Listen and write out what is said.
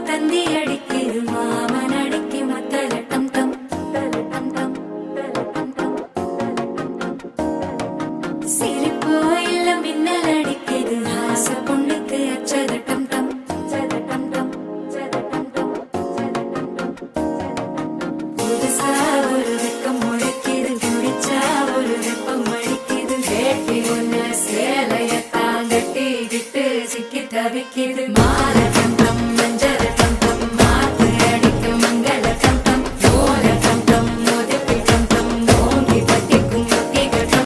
தந்தி அடிக்குது மாமன் அடிக்கு மத்தல டம் டம் டம் டம் சிரிப்போ இல்ல மின்னல் அடிக்குது ஆச பொண்ணுக்கு அச்சத டம் டம் டம் டம் புதுசா ஒரு வெக்கம் முளைக்குது குடிச்சா ஒரு வெப்பம் அடிக்குது வேட்டி ஒண்ணு சேலையத்தான் கட்டி விட்டு சிக்கி தவிக்குது